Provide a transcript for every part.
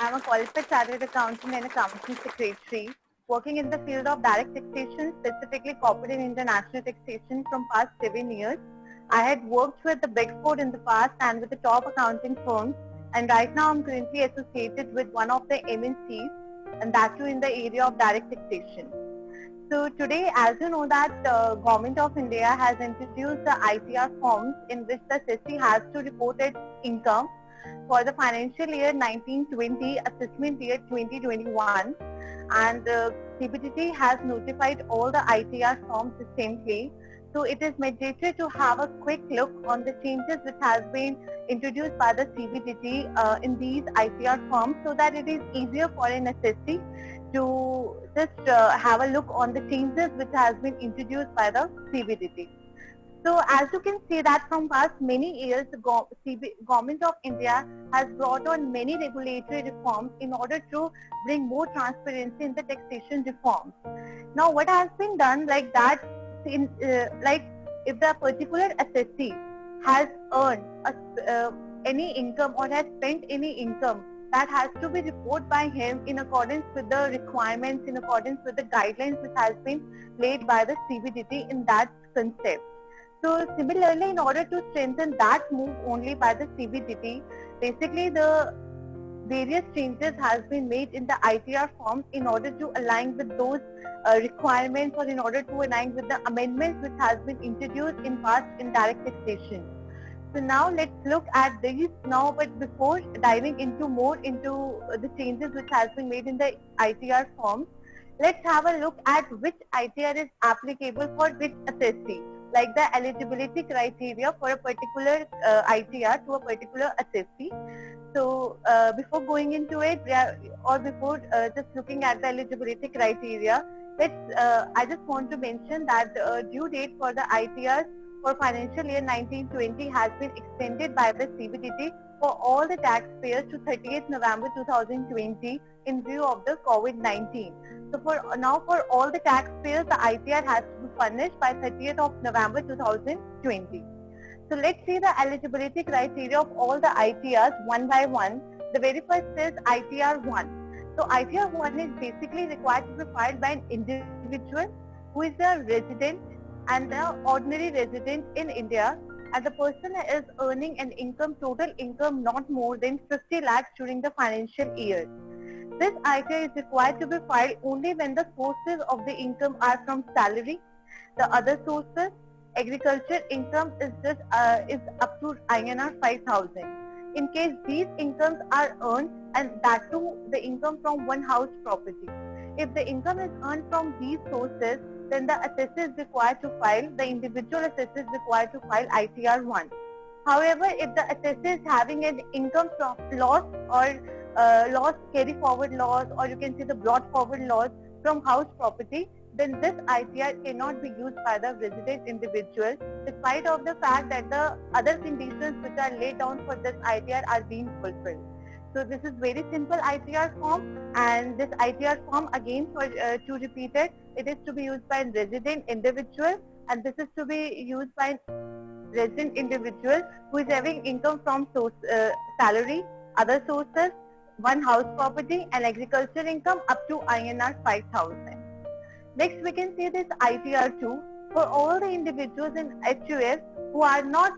I'm a qualified chartered accountant and a company secretary working in the field of direct taxation, specifically corporate and international taxation from past 7 years. I had worked with the Big Four in the past and with the top accounting firms, and right now I'm currently associated with one of the MNCs, and that too in the area of direct taxation. So today, as you know that Government of India has introduced the ITR forms in which the SECI has to report its income for the financial year 1920, assessment year 2021, and CBDT has notified all the ITR forms recently. So it is mandatory to have a quick look on the changes which has been introduced by the CBDT in these ITR forms, so that it is easier for an assessee to just have a look on the changes which has been introduced by the CBDT. So as you can see that from past many years, the Government of India has brought on many regulatory reforms in order to bring more transparency in the taxation reforms. Now what has been done like that, like if the particular assessee has earned any income or has spent any income, that has to be reported by him in accordance with the requirements, in accordance with the guidelines which has been laid by the CBDT in that concept. So similarly, in order to strengthen that move only by the CBDT, basically the various changes has been made in the ITR forms in order to align with those requirements, or in order to align with the amendments which has been introduced in past indirect taxation. So now let's look at these now, but before diving into more into the changes which has been made in the ITR forms, let's have a look at which ITR is applicable for which assessee, like the eligibility criteria for a particular ITR to a particular assessee. So before going into it, or before just looking at the eligibility criteria, I just want to mention that the due date for the ITRs for financial year 1920 has been extended by the CBDT for all the taxpayers to 30th November 2020 in view of the COVID-19. So for all the taxpayers, the ITR has to be furnished by 30th of November 2020. So let's see the eligibility criteria of all the ITRs one by one. The very first is ITR 1. So ITR 1 is basically required to be filed by an individual who is a resident and an ordinary resident in India, and the person is earning an income, total income not more than 50 lakhs during the financial year. This ITR is required to be filed only when the sources of the income are from salary. The other sources, agriculture income is up to INR 5,000. In case these incomes are earned, and that too the income from one house property. If the income is earned from these sources, then the assessor is required to file, the individual assessor is required to file ITR 1. However, if the assessor is having an income from loss or loss, carry forward loss, or you can say the brought forward loss from house property, then this ITR cannot be used by the resident individual, despite of the fact that the other conditions which are laid down for this ITR are being fulfilled. So this is very simple ITR form, and this ITR form again, for to repeat it, it is to be used by a resident individual, and this is to be used by resident individual who is having income from salary, other sources, one house property, and agriculture income up to INR 5,000. Next, we can see this ITR 2 for all the individuals in HUF who are not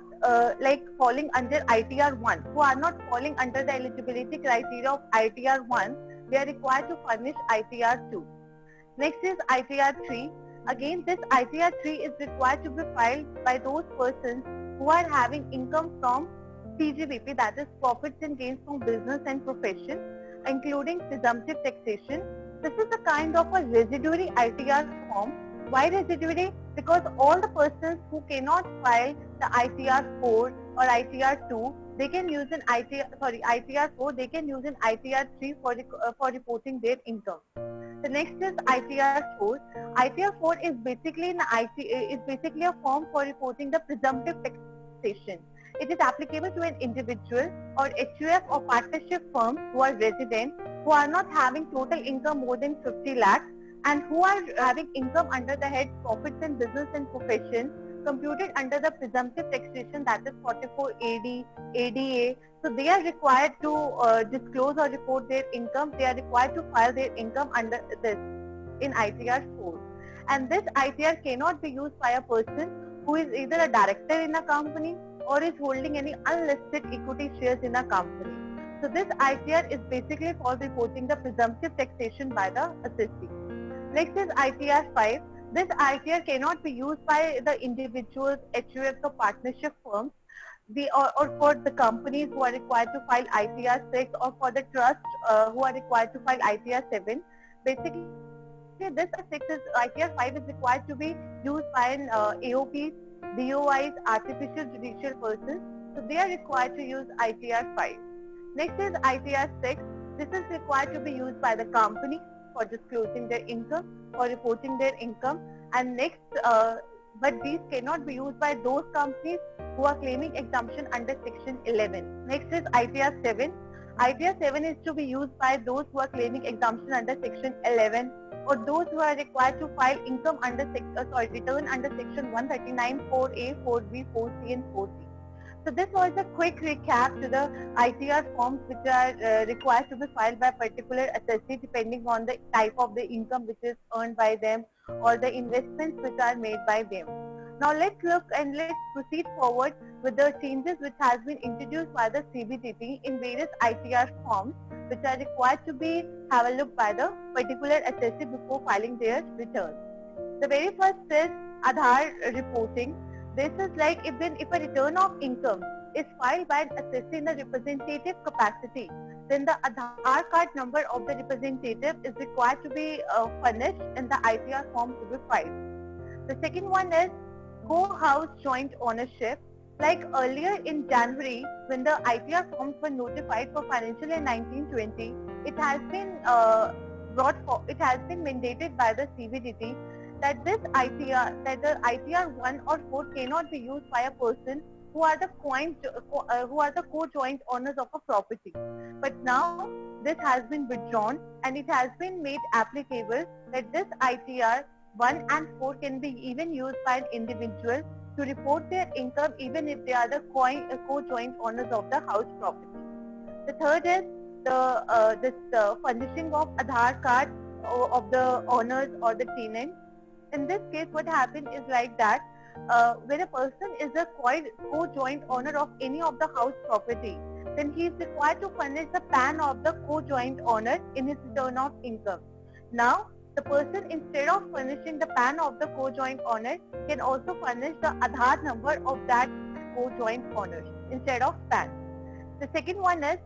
falling under ITR 1, who are not falling under the eligibility criteria of ITR 1, they are required to furnish ITR 2. Next is ITR 3. Again, this ITR 3 is required to be filed by those persons who are having income from PGBP, that is profits and gains from business and profession, including presumptive taxation. This is a kind of a residuary ITR form. Why residuary? Because all the persons who cannot file the ITR 4 or ITR 2, they can use an ITR 4, they can use an ITR 3 for reporting their income. The next is ITR 4. ITR 4 is basically a form for reporting the presumptive taxation. It is applicable to an individual or HUF or partnership firm who are resident, who are not having total income more than 50 lakhs, and who are having income under the head profits and business and profession computed under the presumptive taxation, that is 44 AD, ADA. So they are required to disclose or report their income. They are required to file their income under this in ITR 4. And this ITR cannot be used by a person who is either a director in a company or is holding any unlisted equity shares in a company. So this ITR is basically for reporting the presumptive taxation by the assessee. Next is ITR 5. This ITR cannot be used by the individuals, HUFs or partnership firms or for the companies who are required to file ITR 6 or for the trust who are required to file ITR 7. Basically, ITR 5 is required to be used by an AOPs, BOIs, artificial judicial persons. So they are required to use ITR 5. Next is ITR 6. This is required to be used by the company for disclosing their income or reporting their income. And next, but these cannot be used by those companies who are claiming exemption under Section 11. Next is ITR 7. ITR 7 is to be used by those who are claiming exemption under Section 11 or those who are required to file income under return under Section 139, 4A, 4B, 4C and 4D. So this was a quick recap to the ITR forms which are required to be filed by particular assessee depending on the type of the income which is earned by them or the investments which are made by them. Now let's look and let's proceed forward with the changes which has been introduced by the CBDT in various ITR forms which are required to be have a look by the particular assessee before filing their return. The very first is Aadhaar reporting. This is like if a return of income is filed by an assessee in a representative capacity, then the Aadhaar card number of the representative is required to be furnished in the ITR form to be filed. The second one is co-house joint ownership. Like earlier in January, when the ITR forms were notified for financial year 1920, it has been mandated by the CBDT that the ITR 1 or 4 cannot be used by a person who are the co-joint owners of a property. But now this has been withdrawn and it has been made applicable that this ITR 1 and 4 can be even used by an individual to report their income even if they are the co-joint owners of the house property. The third is the furnishing of Aadhaar card of the owners or the tenant. In this case, what happened is like that when a person is a co-joint owner of any of the house property, then he is required to furnish the PAN of the co-joint owner in his return of income. Now, the person instead of furnishing the PAN of the co-joint owner can also furnish the Aadhaar number of that co-joint owner instead of PAN. The second one is,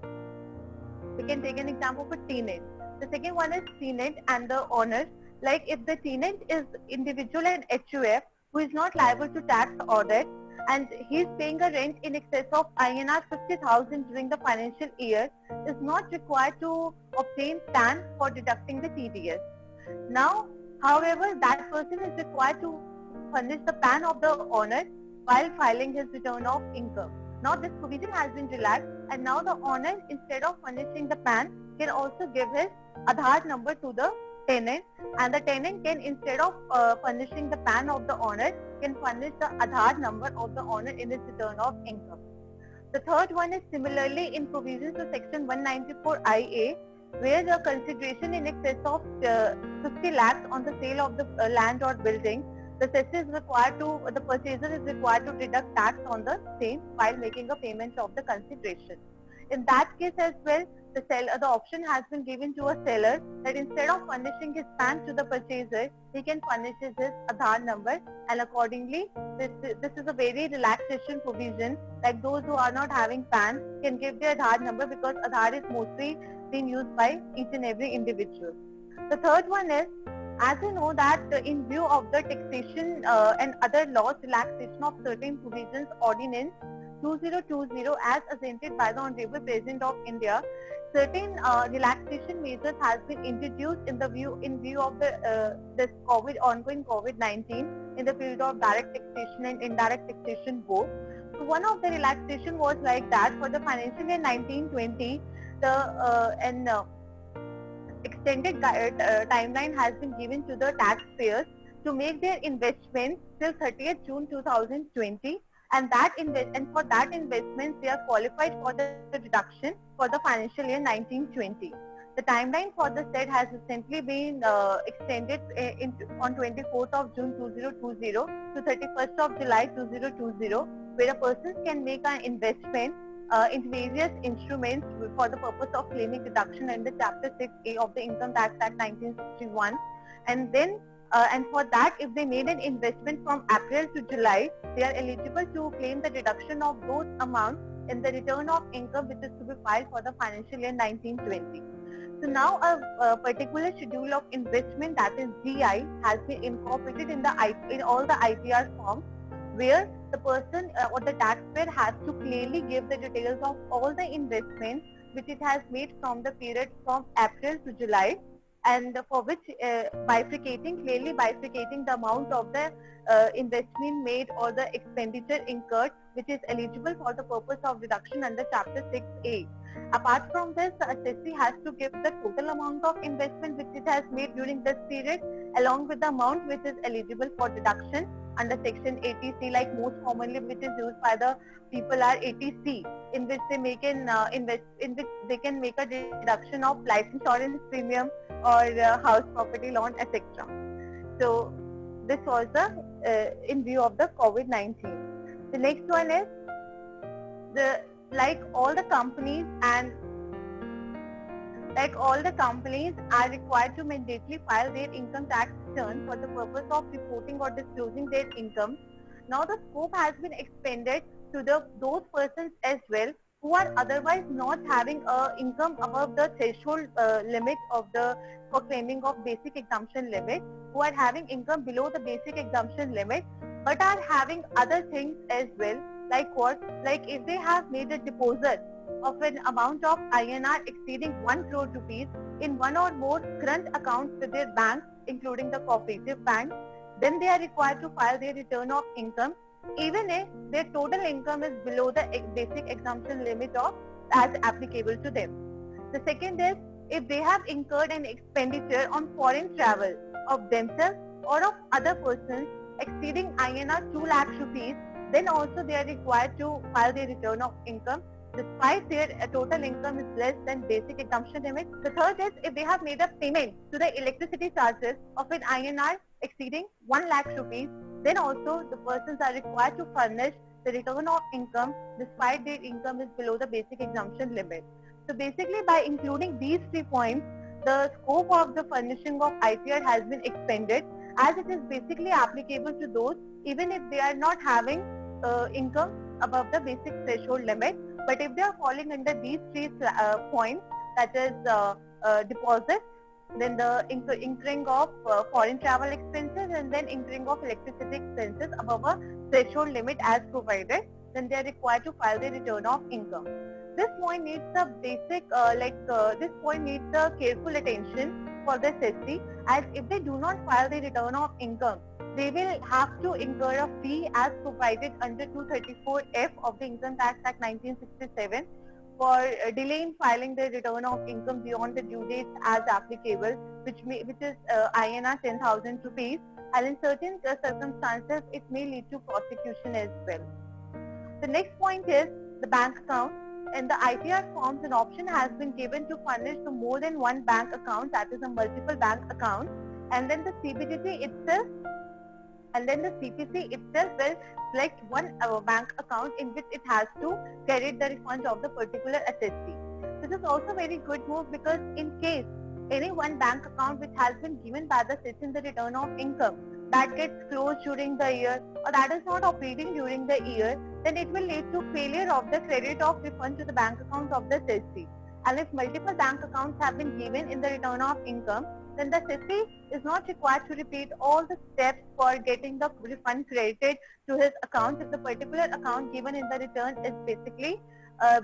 we can take an example for tenant. The second one is tenant and the owner. Like if the tenant is individual and HUF who is not liable to tax audit and he is paying a rent in excess of INR 50,000 during the financial year, is not required to obtain PAN for deducting the TDS. Now, however, that person is required to furnish the PAN of the owner while filing his return of income. Now this provision has been relaxed and now the owner instead of furnishing the PAN can also give his Aadhaar number to the tenant and the tenant can instead of furnishing the PAN of the owner can furnish the Aadhaar number of the owner in his return of income. The third one is similarly in provisions of section 194 IA where the consideration in excess of 50 lakhs on the sale of the land or building, the purchaser is required to deduct tax on the same while making a payment of the consideration. In that case as well, the option has been given to a seller that instead of furnishing his PAN to the purchaser, he can furnish his Aadhaar number, and accordingly, this is a very relaxation provision. Like those who are not having PAN can give their Aadhaar number because Aadhaar is mostly being used by each and every individual. The third one is, as you know that in view of the taxation and other laws, relaxation of certain provisions ordinance 2020 as assented by the Honorable President of India, certain relaxation measures has been introduced in view of this ongoing COVID-19 in the field of direct taxation and indirect taxation both. So one of the relaxation was like that for the financial year 1920, the extended timeline has been given to the taxpayers to make their investments till 30th June 2020. and for that investment they are qualified for the deduction for the financial year 1920. The timeline for the said has recently been extended on 24th of June 2020 to 31st of July 2020, where a person can make an investment in various instruments for the purpose of claiming deduction under Chapter 6A of the Income Tax Act 1961. And for that, if they made an investment from April to July, they are eligible to claim the deduction of those amounts in the return of income which is to be filed for the financial year 1920. So now a particular schedule of investment, that is GI, has been incorporated in all the ITR forms, where the person or the taxpayer has to clearly give the details of all the investments which it has made from the period from April to July, and for which clearly bifurcating the amount of the investment made or the expenditure incurred which is eligible for the purpose of deduction under Chapter 6A. Apart from this, the assessee has to give the total amount of investment which it has made during this period, along with the amount which is eligible for deduction under Section 80C, like most commonly which is used by the people are 80C, in which they make in which they can make a deduction of life insurance premium or house property loan, etc. So this was the in view of the COVID-19. The next one is like all the companies are required to mandatorily file their income tax return for the purpose of reporting or disclosing their income. Now the scope has been expanded to those persons as well who are otherwise not having income above the threshold limit for claiming of basic exemption limit, who are having income below the basic exemption limit, but are having other things as well, like what? Like if they have made a deposit of an amount of INR exceeding 1 crore rupees in one or more current accounts with their bank, including the cooperative bank, then they are required to file their return of income, even if their total income is below the basic exemption limit of as applicable to them. The second is, if they have incurred an expenditure on foreign travel of themselves or of other persons exceeding INR 2 lakh rupees, then also they are required to file their return of income despite their total income is less than basic exemption limit. The third is, if they have made a payment to the electricity charges of an INR exceeding 1 lakh rupees, then also the persons are required to furnish the return of income despite their income is below the basic exemption limit. So basically, by including these 3 points, the scope of the furnishing of ITR has been expanded, as it is basically applicable to those even if they are not having income above the basic threshold limit. But if they are falling under these 3 points, that is deposit, then the incurring of foreign travel expenses, and then incurring of electricity expenses above a threshold limit as provided, then they are required to file their return of income. This point needs the this point needs the careful attention for the assessee, as if they do not file the return of income, they will have to incur a fee as provided under 234F of the Income Tax Act 1967 for delay in filing the return of income beyond the due dates as applicable, which is INR 10,000 rupees, and in certain circumstances it may lead to prosecution as well. The next point is the bank account. In the ITR forms, an option has been given to furnish the more than one bank account, that is a multiple bank account, and then the CPC itself will select one bank account in which it has to credit the refund of the particular assessee. This is also a very good move, because in case any one bank account which has been given by the assessee in the return of income that gets closed during the year, or that is not operating during the year, then it will lead to failure of the credit of refund to the bank account of the assessee. And if multiple bank accounts have been given in the return of income, then the assessee is not required to repeat all the steps for getting the refund credited to his account if the particular account given in the return is basically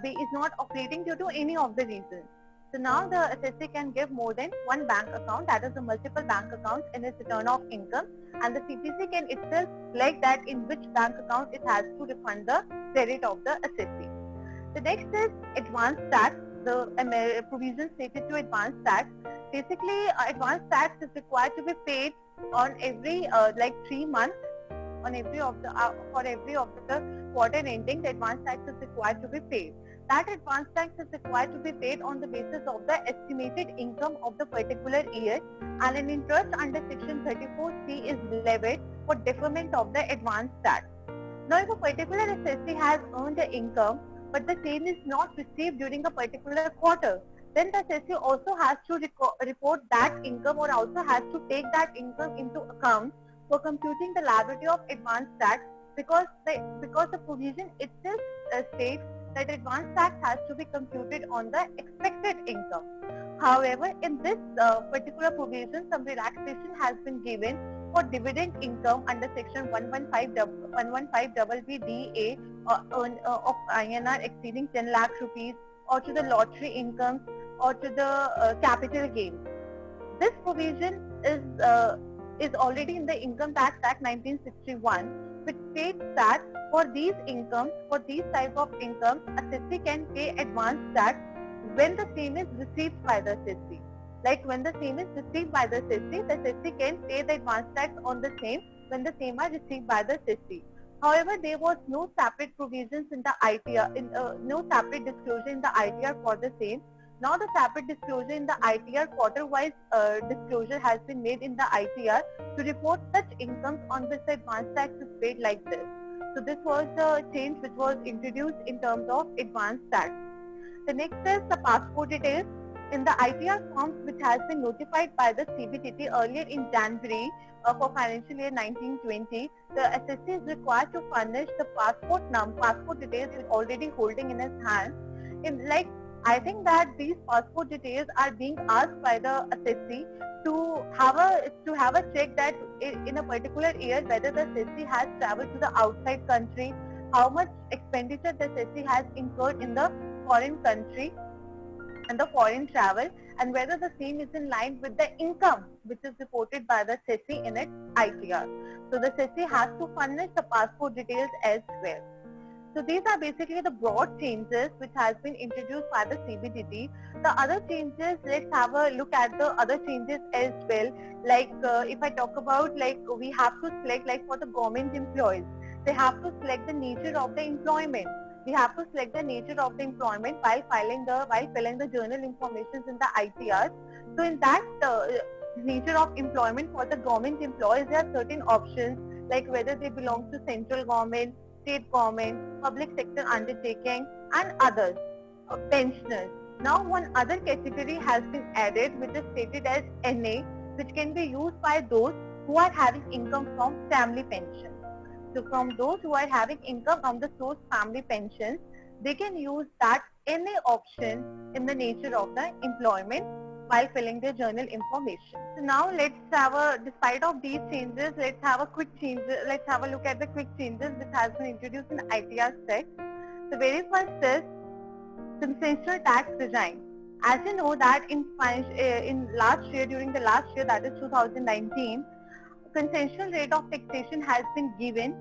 is not operating due to any of the reasons. So now the assessee can give more than one bank account, that is the multiple bank accounts, in its return of income, and the CPC can itself select that in which bank account it has to refund the credit of the assessee. The next is advance tax, the provisions related to advance tax. Basically, advance tax is required to be paid on every 3 months on every of the for every of the quarter ending, the advance tax is required to be paid. That advance tax is required to be paid on the basis of the estimated income of the particular year, and an interest under section 34C is levied for deferment of the advance tax. Now, if a particular assessee has earned an income, but the same is not received during a particular quarter, then the assessee also has to report that income, or also has to take that income into account for computing the liability of advance tax, because the provision itself states that advance tax has to be computed on the expected income. However, in this particular provision, some relaxation has been given for dividend income under section 115BBDA of INR exceeding 10 lakh rupees, or to the lottery income, or to the capital gains. This provision is already in the Income Tax Act 1961, which states that for these incomes, for these type of incomes, assessee can pay advance tax when the same is received by the assessee. Like when the same is received by the assessee can pay the advance tax on the same when the same are received by the assessee. However, there was no separate provisions in the ITR, no separate disclosure in the ITR for the same. Now the separate disclosure in the ITR, quarter-wise disclosure has been made in the ITR to report such incomes on which the advance tax is paid like this. So this was the change which was introduced in terms of advance tax. The next is the passport details. In the ITR forms which has been notified by the CBDT earlier in January for financial year 1920, the assessee is required to furnish the passport details he's already holding in his hand. I think that these passport details are being asked by the assessee to have a check that in a particular year whether the assessee has travelled to the outside country, how much expenditure the assessee has incurred in the foreign country and the foreign travel, and whether the same is in line with the income which is reported by the assessee in its ITR. So the assessee has to furnish the passport details as well. So these are basically the broad changes which has been introduced by the CBDT. The other changes, let's have a look at the other changes as well. Like if I talk about, like we have to select, like for the government employees, they have to select the nature of the employment. We have to select the nature of the employment while filling the journal information in the ITR. So in that nature of employment for the government employees, there are certain options like whether they belong to central government, state government, public sector undertaking, and others, pensioners. Now one other category has been added which is stated as NA, which can be used by those who are having income from family pension. So from those who are having income from the source family pensions, they can use that NA option in the nature of the employment while filling their journal information. So now despite of these changes, let's have a look at the quick changes which has been introduced in ITR Sec. The very first is concessional tax regime. As you know that during the last year, that is 2019, concessional rate of taxation has been given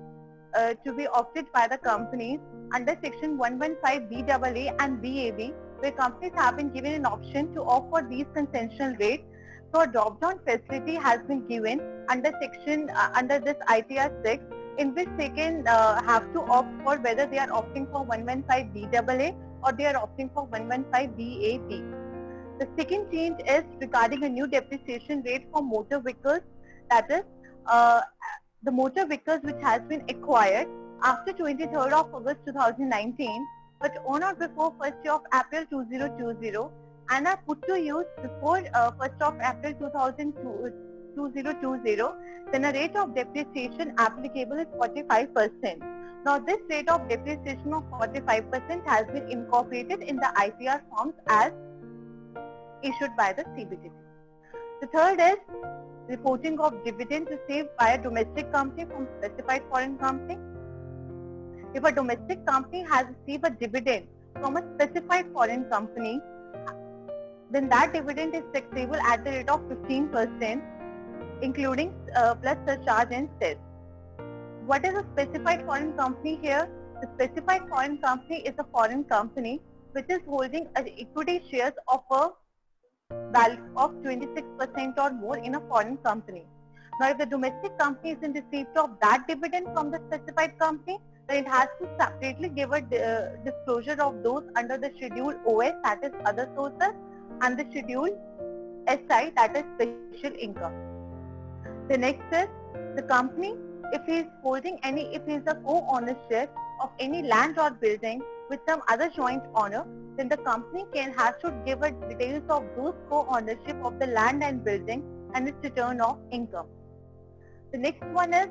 to be opted by the companies under section 115BAA and BAB, where companies have been given an option to opt for these concessional rates. So a drop-down facility has been given under this ITR 6, in which they can have to opt for whether they are opting for 115BAA or they are opting for 115BAB. The second change is regarding a new depreciation rate for motor vehicles, that is the motor vehicles which has been acquired after 23rd of August 2019 but on or before 1st of April 2020 and are put to use before 1st of April 2020, then a rate of depreciation applicable is 45%. Now this rate of depreciation of 45% has been incorporated in the ITR forms as issued by the CBDT. The third is reporting of dividends received by a domestic company from specified foreign company. If a domestic company has received a dividend from a specified foreign company, then that dividend is taxable at the rate of 15%, including plus surcharge and cess. What is a specified foreign company here? The specified foreign company is a foreign company which is holding equity shares of a value of 26% or more in a foreign company. Now, if the domestic company is in receipt of that dividend from the specified company, then it has to separately give a disclosure of those under the Schedule OS, that is other sources, and the Schedule SI, that is special income. The next is the company, if he is holding any, if he is a co-ownership of any land or building with some other joint owner, then the company should give a details of those co-ownership of the land and building and its return of income. The next one is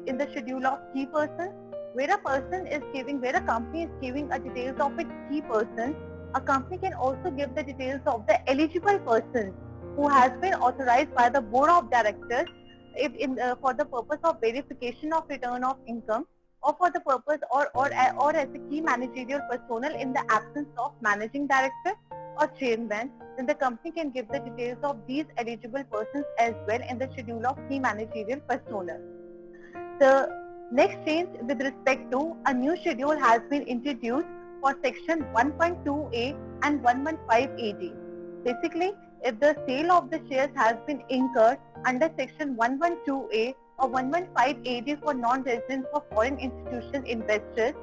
in the schedule of key persons, where a company is giving a details of its key persons. A company can also give the details of the eligible persons who has been authorized by the board of directors for the purpose of verification of return of income, or for the purpose or as a key managerial personnel in the absence of managing director or chairman, then the company can give the details of these eligible persons as well in the schedule of key managerial personnel. The next change with respect to a new schedule has been introduced for section 1.2a and 115AD. Basically, if the sale of the shares has been incurred under section 112A or 115AD for non-residents or foreign institutional investors,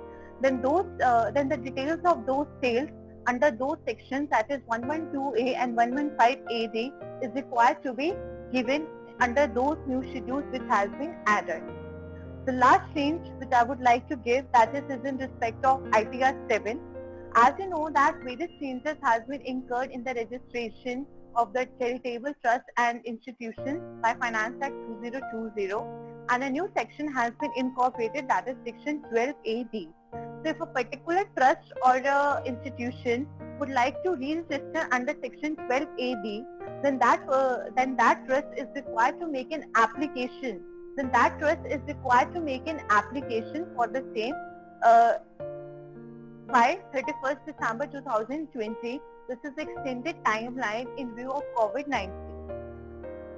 then the details of those sales under those sections, that is 112A and 115AD, is required to be given under those new schedules which has been added. The last change which I would like to give, that is in respect of ITR 7. As you know that various changes has been incurred in the registration of the charitable trust and institutions by Finance Act 2020, and a new section has been incorporated, that is section 12AD. So if a particular trust or institution would like to re-register under section 12AD, then that trust is required to make an application. Then that trust is required to make an application for the same by 31st December 2020. This is the extended timeline in view of COVID-19.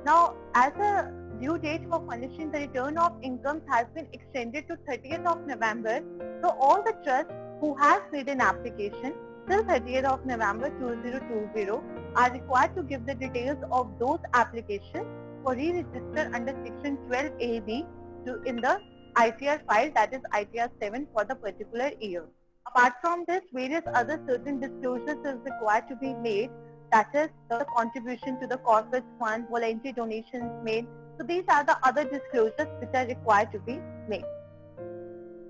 Now, as a due date for furnishing the return of incomes has been extended to 30th of November, so all the trusts who has made an application till 30th of November 2020 are required to give the details of those applications for re-register under section 12AD in the ITR file, that is ITR 7 for the particular year. Apart from this, various other certain disclosures is required to be made, that is the contribution to the corporate fund, voluntary donations made. So these are the other disclosures which are required to be made.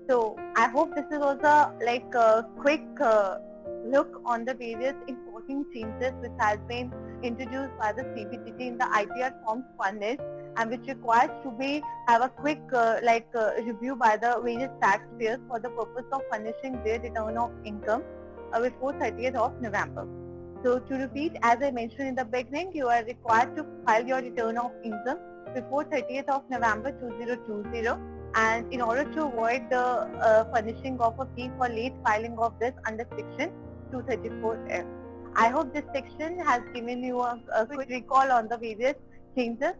So I hope this was a quick look on the various important changes which has been introduced by the CBDT in the ITR forms furnished, and which requires to have a quick review by the various taxpayers for the purpose of furnishing their return of income before 30th of November. So to repeat, as I mentioned in the beginning, you are required to file your return of income before 30th of November 2020, and in order to avoid the furnishing of a fee for late filing of this under section 234F. I hope this section has given you a quick recall on the various changes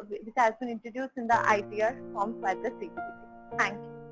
which has been introduced in the ITR forms by the CBDT. Thank you.